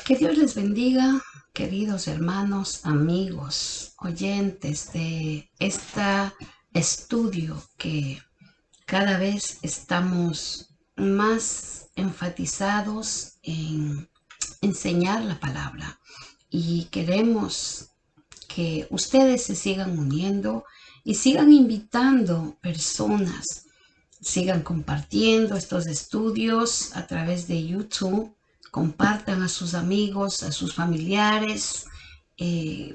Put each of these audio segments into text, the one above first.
Que Dios les bendiga, queridos hermanos, amigos, oyentes de este estudio que cada vez estamos más enfatizados en enseñar la palabra y queremos que ustedes se sigan uniendo y sigan invitando personas, sigan compartiendo estos estudios a través de YouTube. Compartan a sus amigos, a sus familiares,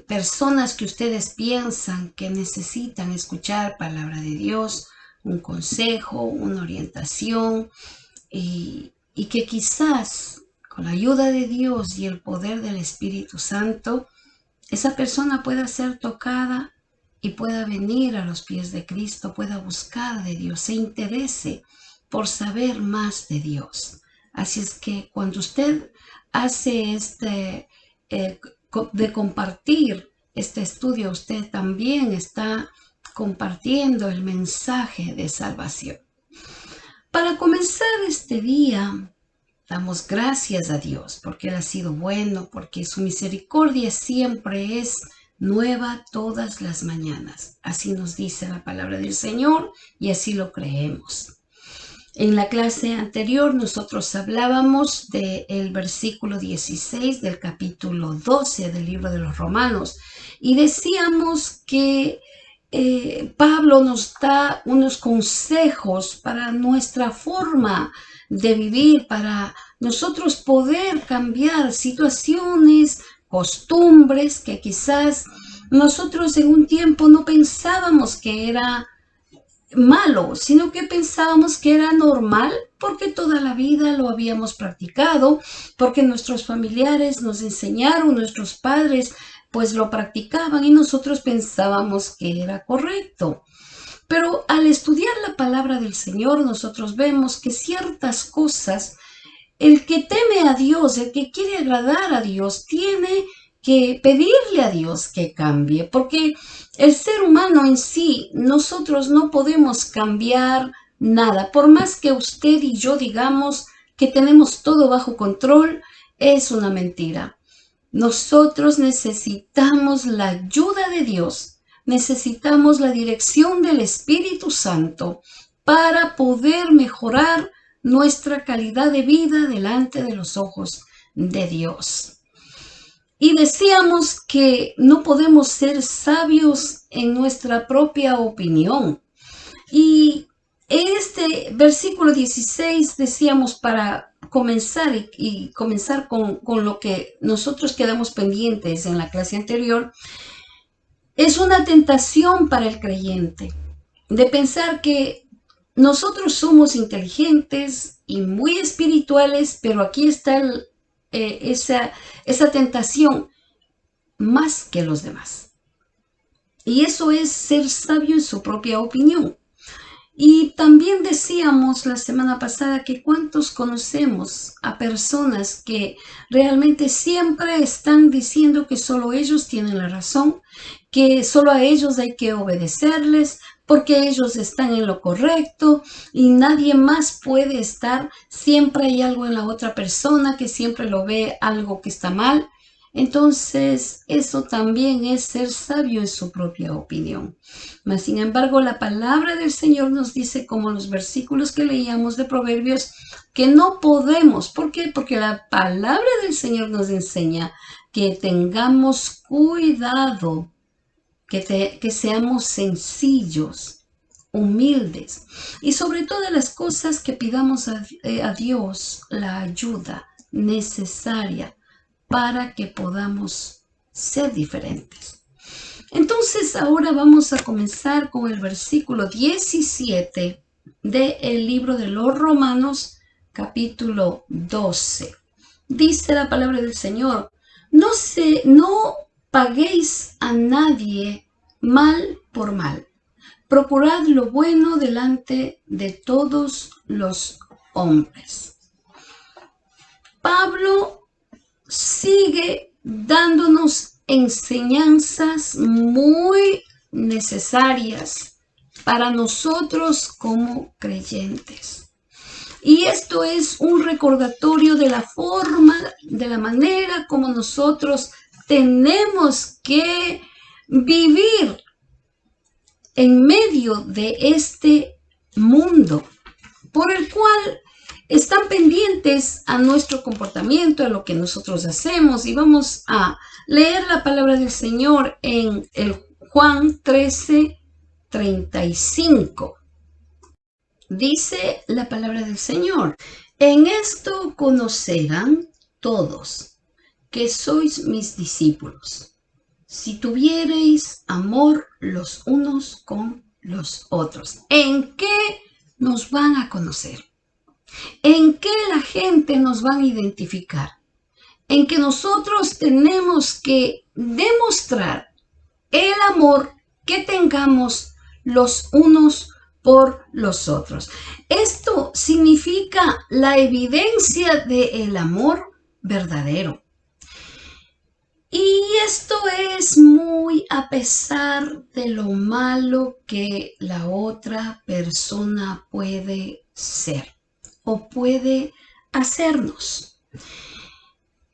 personas que ustedes piensan que necesitan escuchar palabra de Dios, un consejo, una orientación, y que quizás con la ayuda de Dios y el poder del Espíritu Santo, esa persona pueda ser tocada y pueda venir a los pies de Cristo, pueda buscar de Dios, se interese por saber más de Dios. Así es que cuando usted hace de compartir este estudio, usted también está compartiendo el mensaje de salvación. Para comenzar este día, damos gracias a Dios porque Él ha sido bueno, porque su misericordia siempre es nueva todas las mañanas. Así nos dice la palabra del Señor y así lo creemos. En la clase anterior nosotros hablábamos del versículo 16 del capítulo 12 del libro de los Romanos y decíamos que Pablo nos da unos consejos para nuestra forma de vivir, para nosotros poder cambiar situaciones, costumbres que quizás nosotros en un tiempo no pensábamos que era malo, sino que pensábamos que era normal porque toda la vida lo habíamos practicado, porque nuestros familiares nos enseñaron, nuestros padres pues lo practicaban y nosotros pensábamos que era correcto. Pero al estudiar la palabra del Señor, nosotros vemos que ciertas cosas, el que teme a Dios, el que quiere agradar a Dios, tiene que pedirle a Dios que cambie, porque el ser humano en sí, nosotros no podemos cambiar nada. Por más que usted y yo digamos que tenemos todo bajo control, es una mentira. Nosotros necesitamos la ayuda de Dios, necesitamos la dirección del Espíritu Santo para poder mejorar nuestra calidad de vida delante de los ojos de Dios. Y decíamos que no podemos ser sabios en nuestra propia opinión. Y este versículo 16 decíamos para comenzar y comenzar con lo que nosotros quedamos pendientes en la clase anterior, es una tentación para el creyente de pensar que nosotros somos inteligentes y muy espirituales, pero aquí está esa tentación más que los demás. Y eso es ser sabio en su propia opinión. Y también decíamos la semana pasada que cuántos conocemos a personas que realmente siempre están diciendo que solo ellos tienen la razón, que solo a ellos hay que obedecerles porque ellos están en lo correcto y nadie más puede estar. Siempre hay algo en la otra persona que siempre lo ve algo que está mal. Entonces, eso también es ser sabio en su propia opinión. Mas, sin embargo, la palabra del Señor nos dice, como los versículos que leíamos de Proverbios, que no podemos. ¿Por qué? Porque la palabra del Señor nos enseña que tengamos cuidado, que seamos sencillos, humildes y sobre todas las cosas que pidamos a Dios la ayuda necesaria para que podamos ser diferentes. Entonces ahora vamos a comenzar con el versículo 17 del libro de los Romanos, capítulo 12. Dice la palabra del Señor: no paguéis a nadie mal por mal. Procurad lo bueno delante de todos los hombres. Pablo sigue dándonos enseñanzas muy necesarias para nosotros como creyentes. Y esto es un recordatorio de de la manera como nosotros tenemos que vivir en medio de este mundo por el cual están pendientes a nuestro comportamiento, a lo que nosotros hacemos. Y vamos a leer la palabra del Señor en el Juan 13:35. Dice la palabra del Señor: en esto conocerán todos que sois mis discípulos, si tuviereis amor los unos con los otros. ¿En qué nos van a conocer? ¿En qué la gente nos va a identificar? En que nosotros tenemos que demostrar el amor que tengamos los unos por los otros. Esto significa la evidencia del amor verdadero. Y esto es muy a pesar de lo malo que la otra persona puede ser o puede hacernos.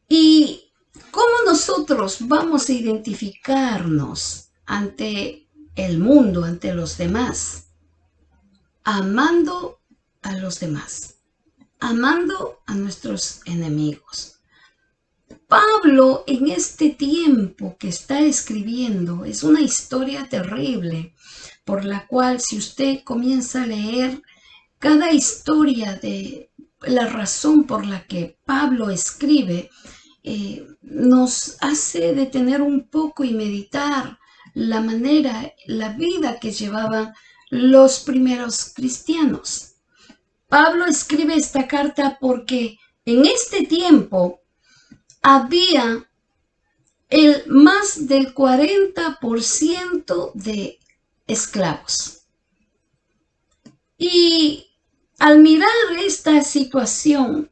¿Y cómo nosotros vamos a identificarnos ante el mundo, ante los demás? Amando a los demás, amando a nuestros enemigos. Pablo, en este tiempo que está escribiendo, es una historia terrible por la cual, si usted comienza a leer cada historia de la razón por la que Pablo escribe, nos hace detener un poco y meditar la manera, la vida que llevaban los primeros cristianos. Pablo escribe esta carta porque en este tiempo había más del 40% de esclavos. Y al mirar esta situación,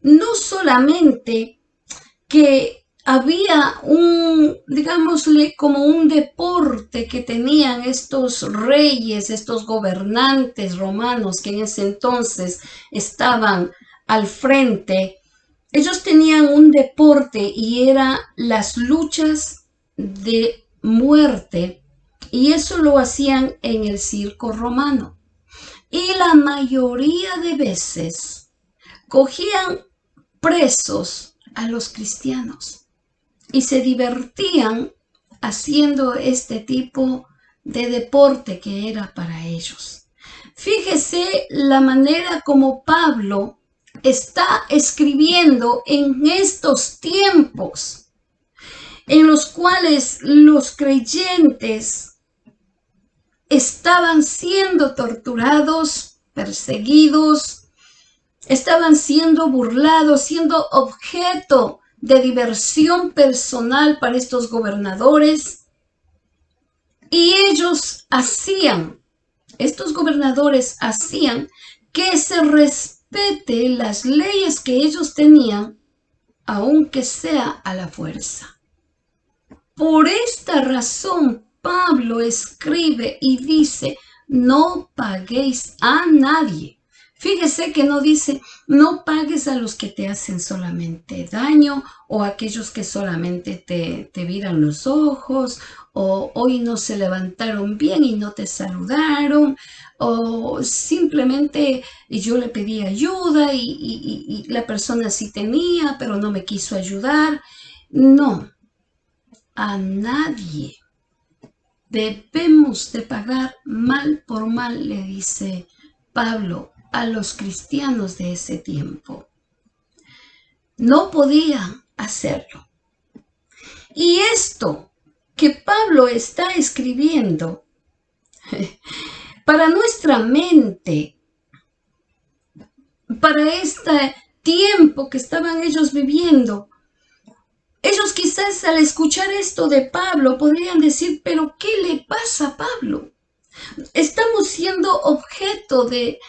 no solamente que había digámosle, como un deporte que tenían estos reyes, estos gobernantes romanos que en ese entonces estaban al frente. Ellos tenían un deporte y era las luchas de muerte, y eso lo hacían en el circo romano. Y la mayoría de veces cogían presos a los cristianos y se divertían haciendo este tipo de deporte que era para ellos. Fíjese la manera como Pablo está escribiendo en estos tiempos en los cuales los creyentes estaban siendo torturados, perseguidos, estaban siendo burlados, siendo objeto de diversión personal para estos gobernadores. Y estos gobernadores hacían que se respete las leyes que ellos tenían, aunque sea a la fuerza. Por esta razón, Pablo escribe y dice: no paguéis a nadie. Fíjese que no dice: no pagues a los que te hacen solamente daño, o a aquellos que solamente te viran los ojos, o hoy no se levantaron bien y no te saludaron, o simplemente yo le pedí ayuda y la persona sí tenía, pero no me quiso ayudar. No, a nadie debemos de pagar mal por mal, le dice Pablo a los cristianos de ese tiempo. No podían hacerlo. Y esto que Pablo está escribiendo para nuestra mente, para este tiempo que estaban ellos viviendo, ellos quizás al escuchar esto de Pablo podrían decir: ¿pero qué le pasa a Pablo? Estamos siendo objeto de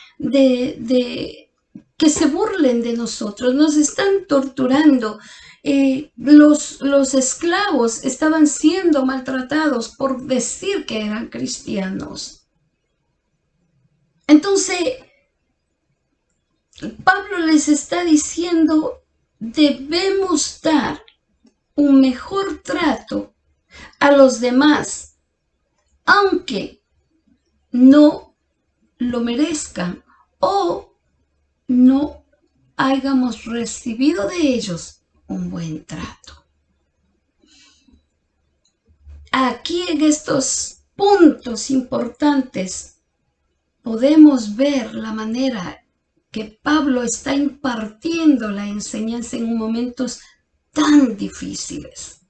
que se burlen de nosotros, nos están torturando. Los esclavos estaban siendo maltratados por decir que eran cristianos. Entonces, Pablo les está diciendo: debemos dar un mejor trato a los demás, aunque no lo merezcan o no hayamos recibido de ellos un buen trato. Aquí en estos puntos importantes podemos ver la manera que Pablo está impartiendo la enseñanza en momentos tan difíciles.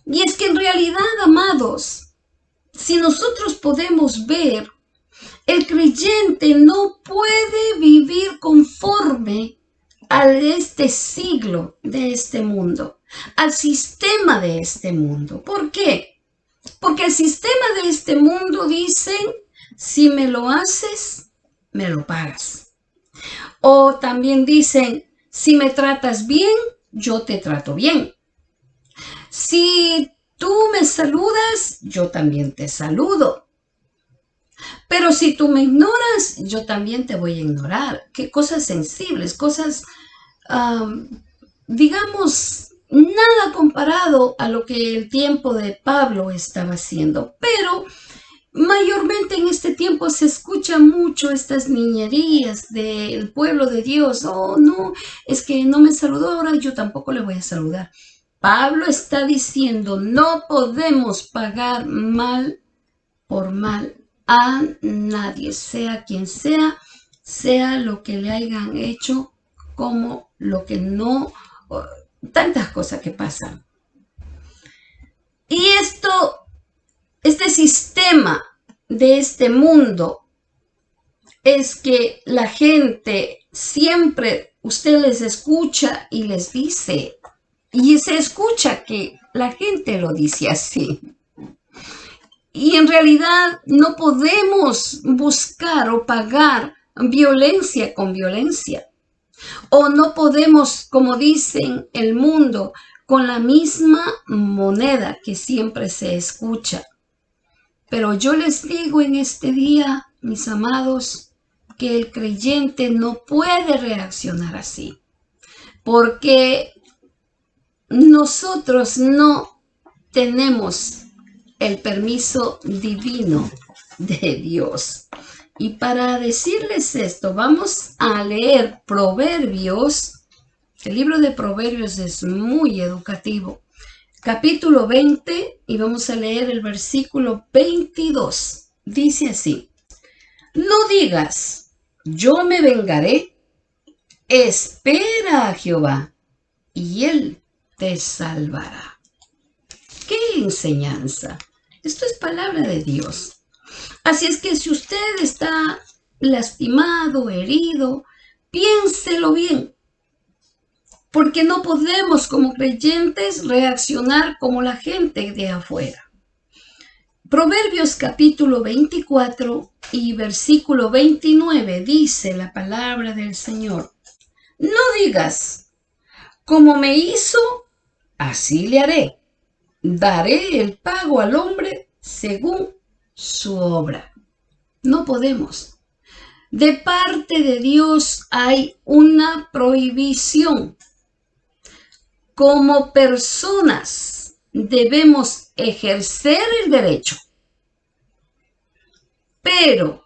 Y es que en realidad, amados, si nosotros podemos ver, el creyente no puede vivir conforme a este siglo de este mundo, al sistema de este mundo. ¿Por qué? Porque el sistema de este mundo dice, si me lo haces, me lo pagas. O también dicen, si me tratas bien, yo te trato bien. Si tú me saludas, yo también te saludo. Pero si tú me ignoras, yo también te voy a ignorar. Qué cosas sensibles, cosas, digamos, nada comparado a lo que el tiempo de Pablo estaba haciendo. Pero mayormente en este tiempo se escucha mucho estas niñerías del pueblo de Dios. Oh, no, es que no me saludó, ahora yo tampoco le voy a saludar. Pablo está diciendo, no podemos pagar mal por mal a nadie, sea quien sea, sea lo que le hayan hecho, como lo que no, tantas cosas que pasan. Y este sistema de este mundo es que la gente siempre, usted les escucha y les dice, y se escucha que la gente lo dice así. Y en realidad no podemos buscar o pagar violencia con violencia. O no podemos, como dicen el mundo, con la misma moneda que siempre se escucha. Pero yo les digo en este día, mis amados, que el creyente no puede reaccionar así. Porque nosotros no tenemos el permiso divino de Dios. Y para decirles esto, vamos a leer Proverbios. El libro de Proverbios es muy educativo. Capítulo 20 y vamos a leer el versículo 22. Dice así, no digas, yo me vengaré, espera a Jehová y él te salvará. ¡Qué enseñanza! Esto es palabra de Dios. Así es que si usted está lastimado, herido, piénselo bien. Porque no podemos como creyentes reaccionar como la gente de afuera. Proverbios capítulo 24 y versículo 29 dice la palabra del Señor. No digas, como me hizo, así le haré. Daré el pago al hombre según su obra. No podemos. De parte de Dios hay una prohibición. Como personas debemos ejercer el derecho, pero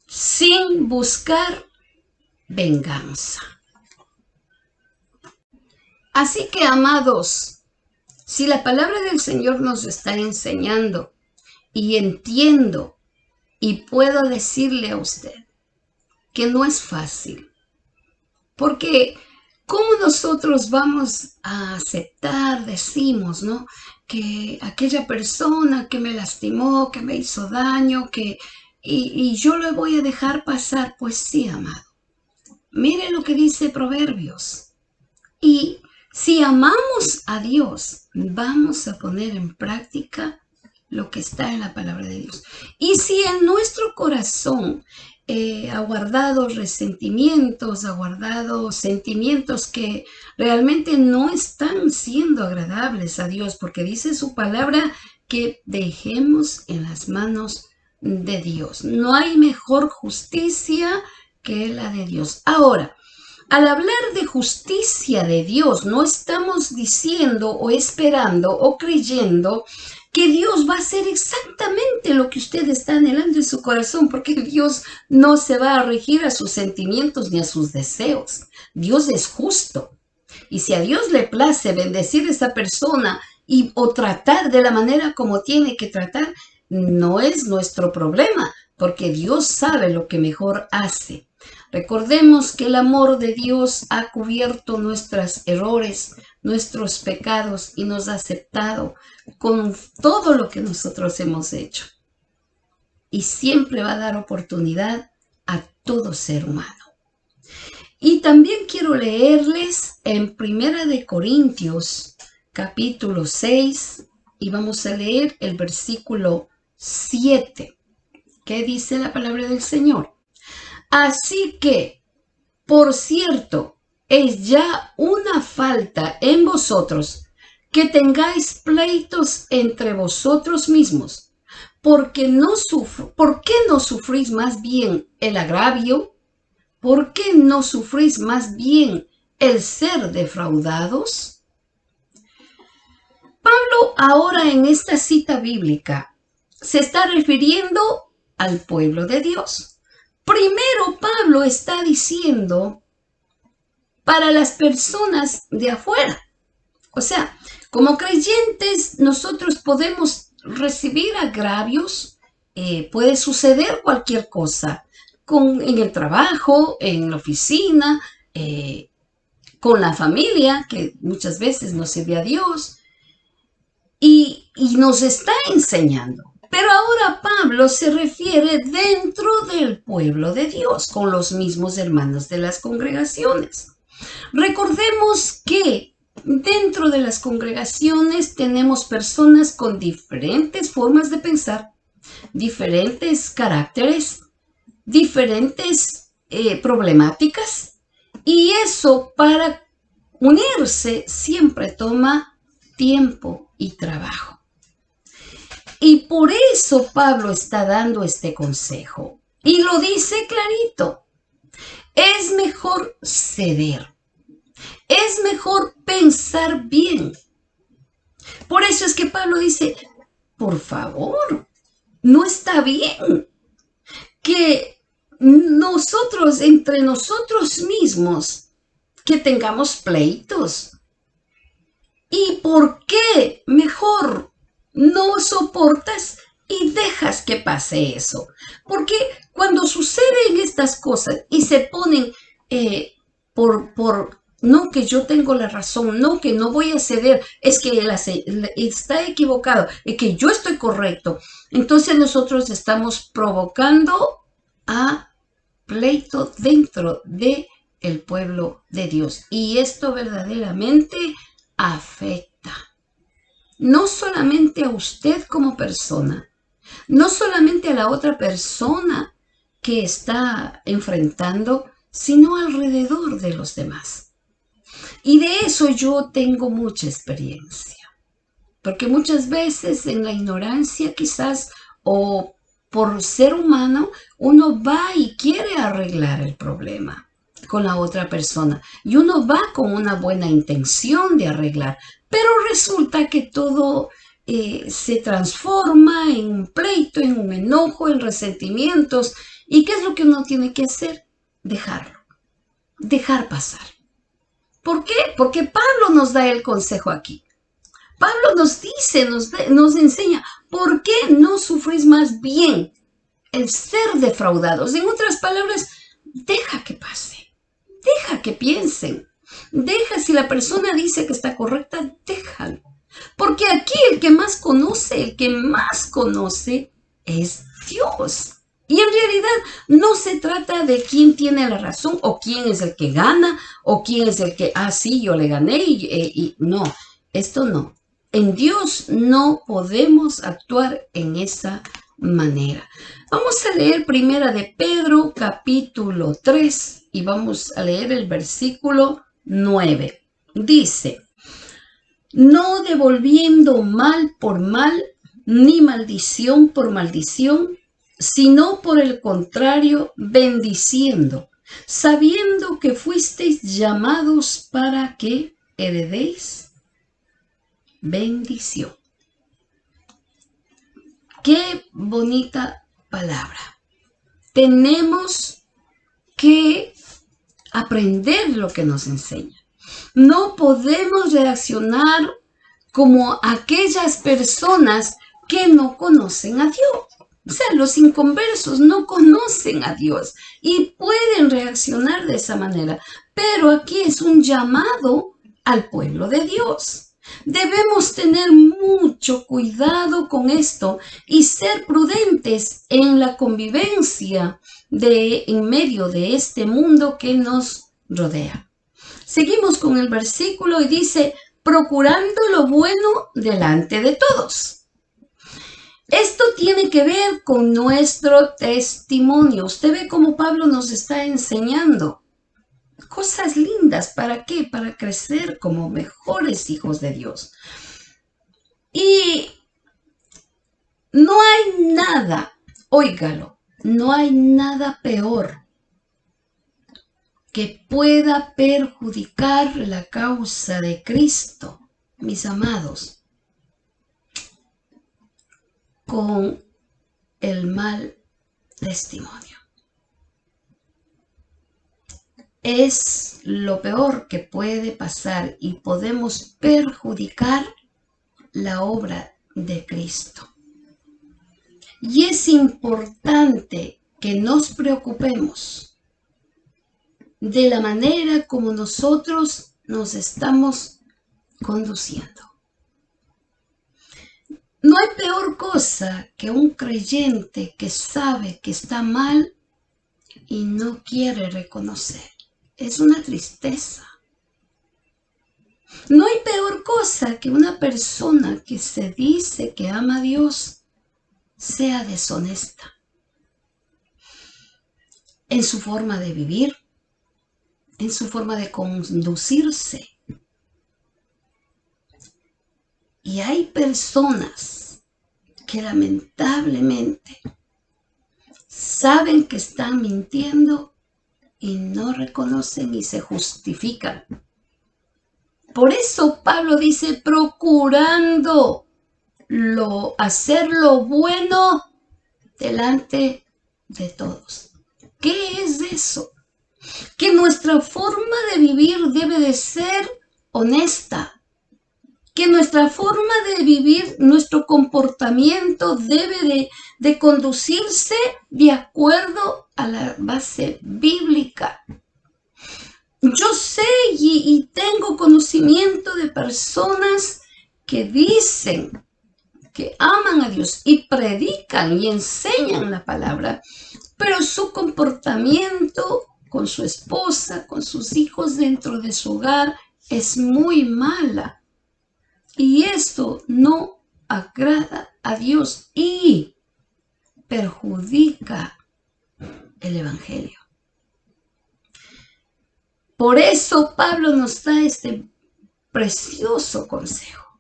sin buscar venganza. Así que, amados, si la palabra del Señor nos está enseñando y entiendo y puedo decirle a usted que no es fácil, porque ¿cómo nosotros vamos a aceptar, decimos, ¿no? Que aquella persona que me lastimó, que me hizo daño, y yo le voy a dejar pasar? Pues sí, amado. Mire lo que dice Proverbios. Y si amamos a Dios, vamos a poner en práctica lo que está en la palabra de Dios. Y si en nuestro corazón ha guardado resentimientos, ha guardado sentimientos que realmente no están siendo agradables a Dios, porque dice su palabra que dejemos en las manos de Dios. No hay mejor justicia que la de Dios. Ahora, Al hablar de justicia de Dios, no estamos diciendo o esperando o creyendo que Dios va a hacer exactamente lo que usted está anhelando en su corazón, porque Dios no se va a regir a sus sentimientos ni a sus deseos. Dios es justo. Y si a Dios le place bendecir a esa persona o tratar de la manera como tiene que tratar, no es nuestro problema, porque Dios sabe lo que mejor hace. Recordemos que el amor de Dios ha cubierto nuestros errores, nuestros pecados y nos ha aceptado con todo lo que nosotros hemos hecho. Y siempre va a dar oportunidad a todo ser humano. Y también quiero leerles en 1 Corintios, capítulo 6, y vamos a leer el versículo 7. ¿Qué dice la palabra del Señor? Así que, por cierto, es ya una falta en vosotros que tengáis pleitos entre vosotros mismos, ¿por qué no sufrís más bien el agravio? ¿Por qué no sufrís más bien el ser defraudados? Pablo ahora en esta cita bíblica se está refiriendo al pueblo de Dios. Primero Pablo está diciendo para las personas de afuera. O sea, como creyentes nosotros podemos recibir agravios, puede suceder cualquier cosa. En el trabajo, en la oficina, con la familia, que muchas veces no sirve a Dios, y nos está enseñando. Pero ahora Pablo se refiere dentro del pueblo de Dios, con los mismos hermanos de las congregaciones. Recordemos que dentro de las congregaciones tenemos personas con diferentes formas de pensar, diferentes caracteres, diferentes problemáticas, y eso para unirse siempre toma tiempo y trabajo. Y por eso Pablo está dando este consejo y lo dice clarito. Es mejor ceder, es mejor pensar bien. Por eso es que Pablo dice, por favor, no está bien que nosotros, entre nosotros mismos, que tengamos pleitos. ¿Y por qué mejor no soportas y dejas que pase eso? Porque cuando suceden estas cosas y se ponen no, que yo tengo la razón, no, que no voy a ceder, es que él está equivocado, es que yo estoy correcto. Entonces nosotros estamos provocando a pleito dentro del pueblo de Dios. Y esto verdaderamente afecta. No solamente a usted como persona, no solamente a la otra persona que está enfrentando, sino alrededor de los demás. Y de eso yo tengo mucha experiencia, porque muchas veces en la ignorancia quizás o por ser humano, uno va y quiere arreglar el problema con la otra persona y uno va con una buena intención de arreglar, pero resulta que todo se transforma en un pleito, en un enojo, en resentimientos. ¿Y qué es lo que uno tiene que hacer? Dejarlo, dejar pasar. ¿Por qué? Porque Pablo nos da el consejo aquí. Pablo nos dice, nos enseña, ¿por qué no sufrís más bien el ser defraudados? En otras palabras, deja que pase, deja que piensen, deja si la persona dice que está correcta, déjalo. Porque aquí el que más conoce es Dios. Y en realidad no se trata de quién tiene la razón o quién es el que gana o quién es el que, sí, yo le gané y no, esto no. En Dios no podemos actuar en esa manera. Vamos a leer primera de Pedro, capítulo 3, y vamos a leer el versículo 9. Dice, no devolviendo mal por mal, ni maldición por maldición, sino por el contrario, bendiciendo, sabiendo que fuisteis llamados para que heredéis bendición. Qué bonita palabra. Tenemos que aprender lo que nos enseña. No podemos reaccionar como aquellas personas que no conocen a Dios. O sea, los inconversos no conocen a Dios y pueden reaccionar de esa manera. Pero aquí es un llamado al pueblo de Dios. Debemos tener mucho cuidado con esto y ser prudentes en la convivencia en medio de este mundo que nos rodea. Seguimos con el versículo y dice, procurando lo bueno delante de todos. Esto tiene que ver con nuestro testimonio. Usted ve cómo Pablo nos está enseñando cosas lindas. ¿Para qué? Para crecer como mejores hijos de Dios. Y no hay nada, óigalo, no hay nada peor que pueda perjudicar la causa de Cristo, mis amados, con el mal testimonio. Es lo peor que puede pasar y podemos perjudicar la obra de Cristo. Y es importante que nos preocupemos de la manera como nosotros nos estamos conduciendo. No hay peor cosa que un creyente que sabe que está mal y no quiere reconocer. Es una tristeza. No hay peor cosa que una persona que se dice que ama a Dios sea deshonesta en su forma de vivir, en su forma de conducirse. Y hay personas que lamentablemente saben que están mintiendo y no reconocen y se justifican. Por eso Pablo dice, procurando hacer lo bueno delante de todos. ¿Qué es eso? Que nuestra forma de vivir debe de ser honesta. Que nuestra forma de vivir, nuestro comportamiento debe de conducirse de acuerdo a la base bíblica. Yo sé y tengo conocimiento de personas que dicen que aman a Dios y predican y enseñan la palabra, pero su comportamiento con su esposa, con sus hijos dentro de su hogar es muy mala. Y esto no agrada a Dios y perjudica el Evangelio. Por eso Pablo nos da este precioso consejo,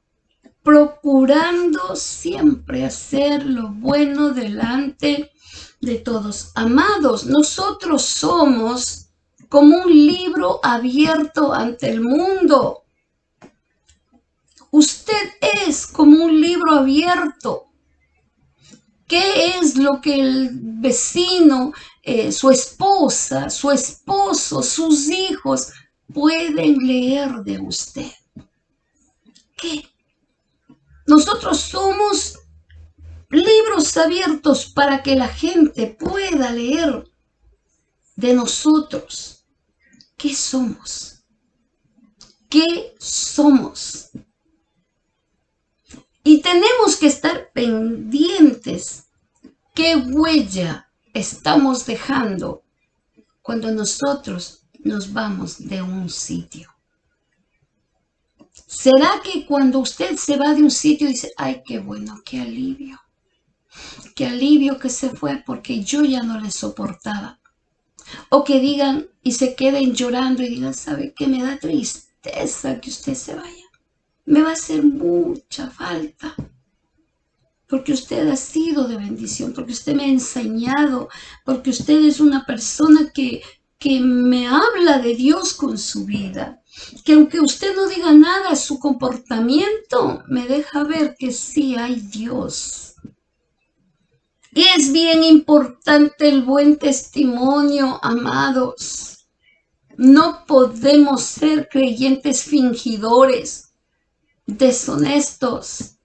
procurando siempre hacer lo bueno delante de todos. Amados, nosotros somos como un libro abierto ante el mundo. Usted es como un libro abierto. ¿Qué es lo que el vecino, su esposa, su esposo, sus hijos pueden leer de usted? ¿Qué? Nosotros somos libros abiertos para que la gente pueda leer de nosotros. ¿Qué somos? ¿Qué somos? Y tenemos que estar pendientes qué huella estamos dejando cuando nosotros nos vamos de un sitio. ¿Será que cuando usted se va de un sitio dice, ay, qué bueno, qué alivio que se fue porque yo ya no le soportaba? O que digan y se queden llorando y digan, ¿sabe qué? Me da tristeza que usted se vaya. Me va a hacer mucha falta, porque usted ha sido de bendición, porque usted me ha enseñado, porque usted es una persona que que me habla de Dios con su vida. Que aunque usted no diga nada, su comportamiento me deja ver que sí hay Dios. Y es bien importante el buen testimonio, amados. No podemos ser creyentes fingidores, deshonestos,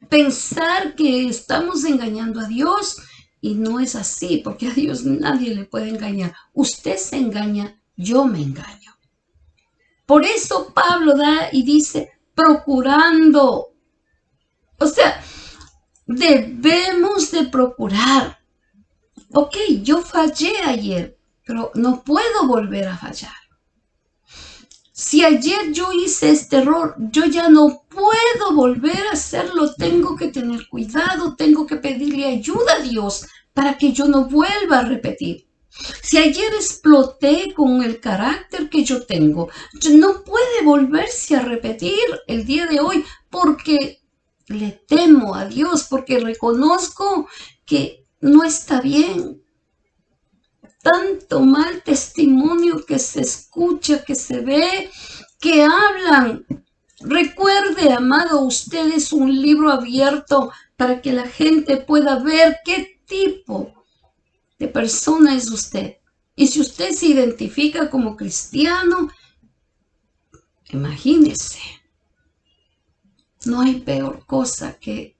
pensar que estamos engañando a Dios y no es así, porque a Dios nadie le puede engañar. Usted se engaña, yo me engaño. Por eso Pablo da y dice, procurando. O sea, debemos de procurar. Ok, yo fallé ayer, pero no puedo volver a fallar. Si ayer yo hice este error, yo ya no puedo volver a hacerlo. Tengo que tener cuidado, tengo que pedirle ayuda a Dios para que yo no vuelva a repetir. Si ayer exploté con el carácter que yo tengo, no puede volverse a repetir el día de hoy porque le temo a Dios, porque reconozco que no está bien. Tanto mal testimonio que se escucha, que se ve, que hablan. Recuerde, amado, usted es un libro abierto para que la gente pueda ver qué tipo de persona es usted. Y si usted se identifica como cristiano, imagínese, no hay peor cosa que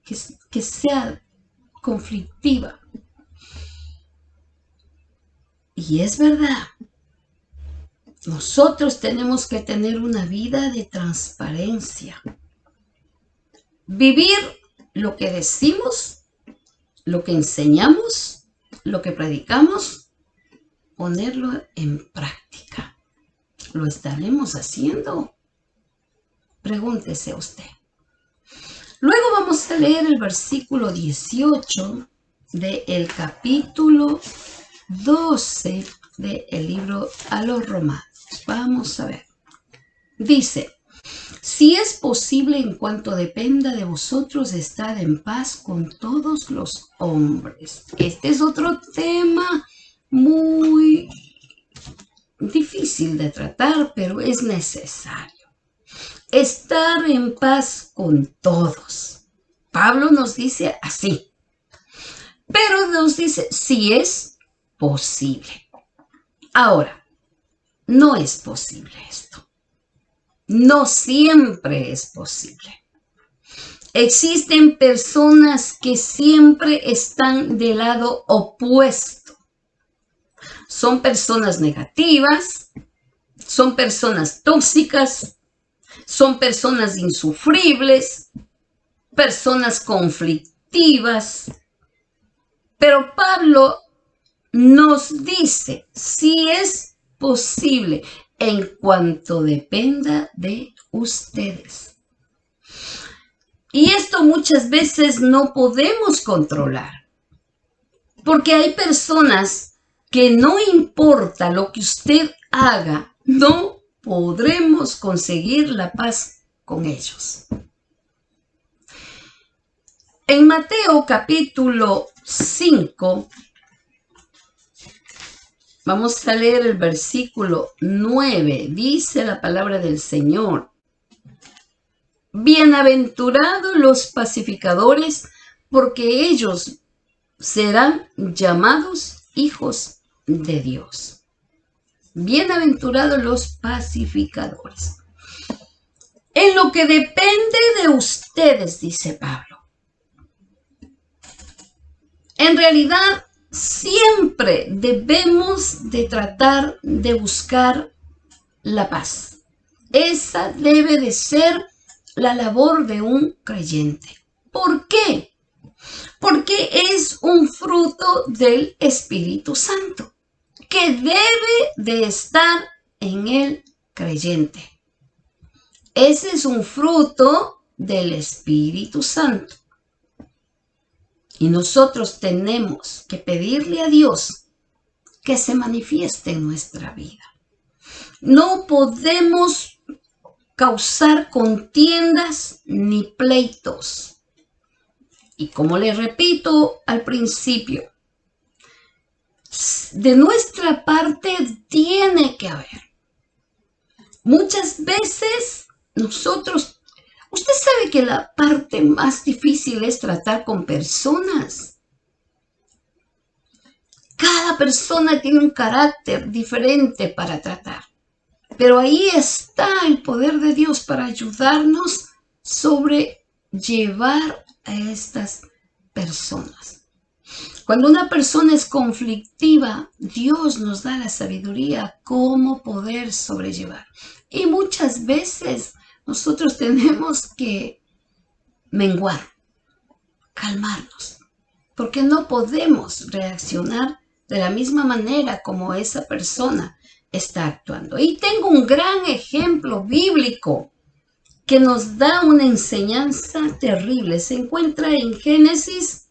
sea conflictiva. Y es verdad, nosotros tenemos que tener una vida de transparencia. Vivir lo que decimos, lo que enseñamos, lo que predicamos, ponerlo en práctica. ¿Lo estaremos haciendo? Pregúntese usted. Luego vamos a leer el versículo 18 del capítulo 12 del libro a los Romanos. Vamos a ver. Dice, si es posible en cuanto dependa de vosotros, estad en paz con todos los hombres. Este es otro tema muy difícil de tratar, pero es necesario. Estar en paz con todos. Pablo nos dice así, pero nos dice si es posible. Ahora, no es posible esto. No siempre es posible. Existen personas que siempre están del lado opuesto. Son personas negativas, son personas tóxicas, son personas insufribles, personas conflictivas. Pero Pablo nos dice si es posible en cuanto dependa de ustedes. Y esto muchas veces no podemos controlar, porque hay personas que no importa lo que usted haga, no podremos conseguir la paz con ellos. En Mateo capítulo 5, vamos a leer el versículo 9. Dice la palabra del Señor. Bienaventurados los pacificadores, porque ellos serán llamados hijos de Dios. Bienaventurados los pacificadores. En lo que depende de ustedes, dice Pablo. En realidad, siempre debemos de tratar de buscar la paz. Esa debe de ser la labor de un creyente. ¿Por qué? Porque es un fruto del Espíritu Santo que debe de estar en el creyente. Ese es un fruto del Espíritu Santo. Y nosotros tenemos que pedirle a Dios que se manifieste en nuestra vida. No podemos causar contiendas ni pleitos. Y como les repito al principio, De nuestra parte tiene que haber. Muchas veces nosotros, usted sabe que la parte más difícil es tratar con personas. Cada persona tiene un carácter diferente para tratar. Pero ahí está el poder de Dios para ayudarnos sobrellevar a estas personas. Cuando una persona es conflictiva, Dios nos da la sabiduría cómo poder sobrellevar. Y muchas veces nosotros tenemos que menguar, calmarnos, porque no podemos reaccionar de la misma manera como esa persona está actuando. Y tengo un gran ejemplo bíblico que nos da una enseñanza terrible. Se encuentra en Génesis.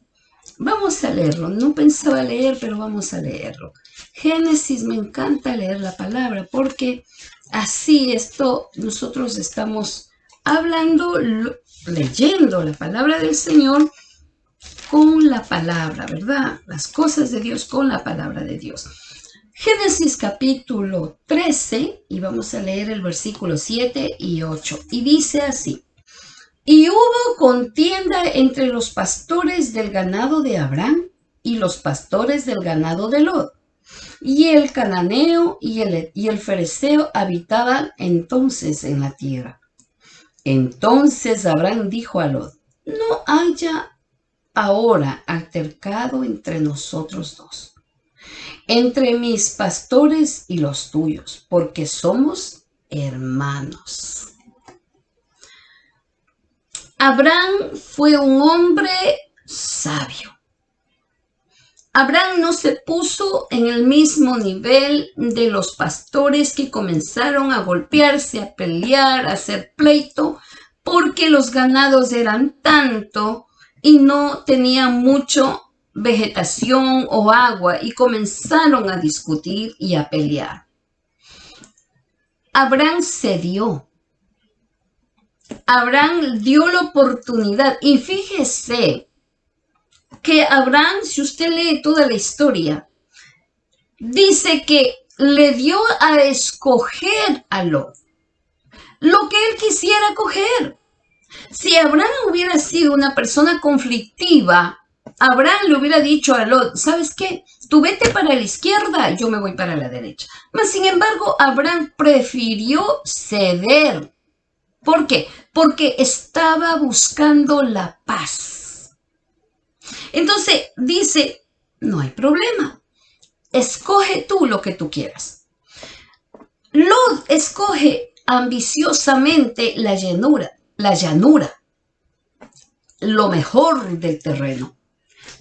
Vamos a leerlo. No pensaba leer, pero vamos a leerlo. Génesis, me encanta leer la palabra porque así nosotros estamos hablando, leyendo la palabra del Señor con la palabra, ¿verdad? Las cosas de Dios con la palabra de Dios. Génesis capítulo 13, y vamos a leer el versículo 7 y 8. Y dice así: y hubo contienda entre los pastores del ganado de Abraham y los pastores del ganado de Lot. Y el cananeo y el fereceo habitaban entonces en la tierra. Entonces Abraham dijo a Lot: no haya ahora altercado entre nosotros dos, entre mis pastores y los tuyos, porque somos hermanos. Abraham fue un hombre sabio. Abraham no se puso en el mismo nivel de los pastores que comenzaron a golpearse, a pelear, a hacer pleito, porque los ganados eran tanto y no tenían mucho vegetación o agua, y comenzaron a discutir y a pelear. Abraham cedió. Abraham dio la oportunidad. Y fíjese que Abraham, si usted lee toda la historia, dice que le dio a escoger a Lot lo que él quisiera coger. Si Abraham hubiera sido una persona conflictiva, Abraham le hubiera dicho a Lot: ¿sabes qué? Tú vete para la izquierda, yo me voy para la derecha. Mas, sin embargo, Abraham prefirió ceder. ¿Por qué? Porque estaba buscando la paz. Entonces dice: no hay problema, escoge tú lo que tú quieras. Lot escoge ambiciosamente la llanura, lo mejor del terreno,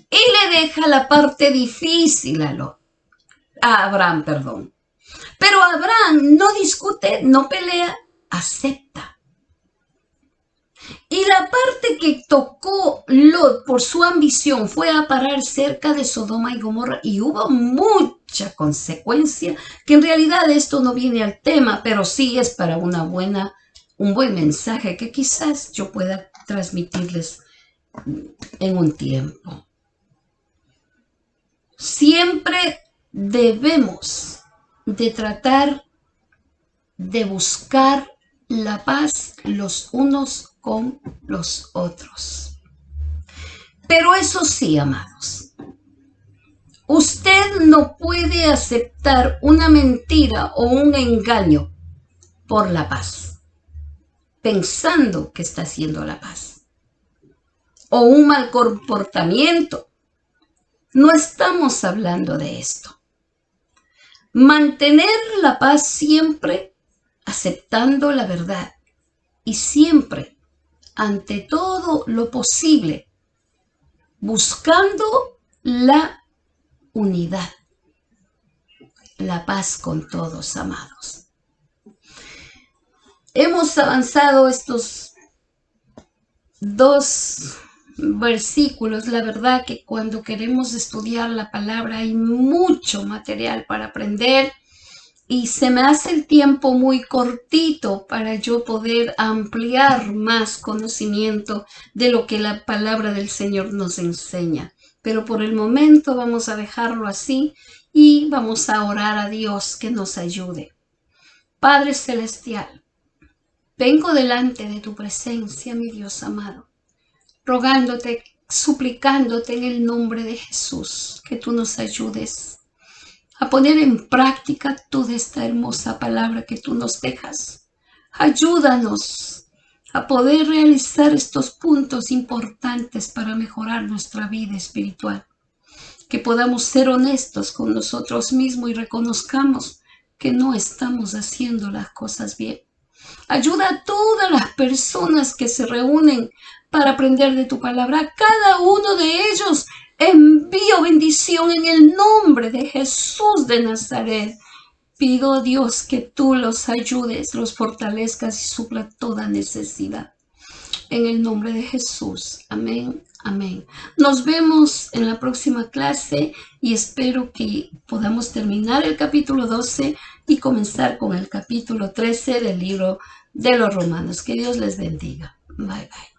y le deja la parte difícil a Abraham. Pero Abraham no discute, no pelea, acepta. Y la parte que tocó Lot por su ambición fue a parar cerca de Sodoma y Gomorra, y hubo mucha consecuencia, que en realidad esto no viene al tema, pero sí es para un buen mensaje que quizás yo pueda transmitirles en un tiempo. Siempre debemos de tratar de buscar la paz los unos con los otros. Pero eso sí, amados, usted no puede aceptar una mentira o un engaño por la paz, pensando que está haciendo la paz, o un mal comportamiento. No estamos hablando de esto. Mantener la paz siempre aceptando la verdad, y siempre, ante todo lo posible, buscando la unidad, la paz con todos, amados. Hemos avanzado estos 2 versículos. La verdad que cuando queremos estudiar la palabra hay mucho material para aprender, y se me hace el tiempo muy cortito para yo poder ampliar más conocimiento de lo que la palabra del Señor nos enseña. Pero por el momento vamos a dejarlo así, y vamos a orar a Dios que nos ayude. Padre Celestial, vengo delante de tu presencia, mi Dios amado, rogándote, suplicándote en el nombre de Jesús, que tú nos ayudes a poner en práctica toda esta hermosa palabra que tú nos dejas. Ayúdanos a poder realizar estos puntos importantes para mejorar nuestra vida espiritual. Que podamos ser honestos con nosotros mismos y reconozcamos que no estamos haciendo las cosas bien. Ayuda a todas las personas que se reúnen para aprender de tu palabra. Cada uno de ellos envío bendición en el nombre de Jesús de Nazaret. Pido a Dios que tú los ayudes, los fortalezcas y supla toda necesidad. En el nombre de Jesús. Amén. Amén. Nos vemos en la próxima clase y espero que podamos terminar el capítulo 12 y comenzar con el capítulo 13 del libro de los Romanos. Que Dios les bendiga. Bye, bye.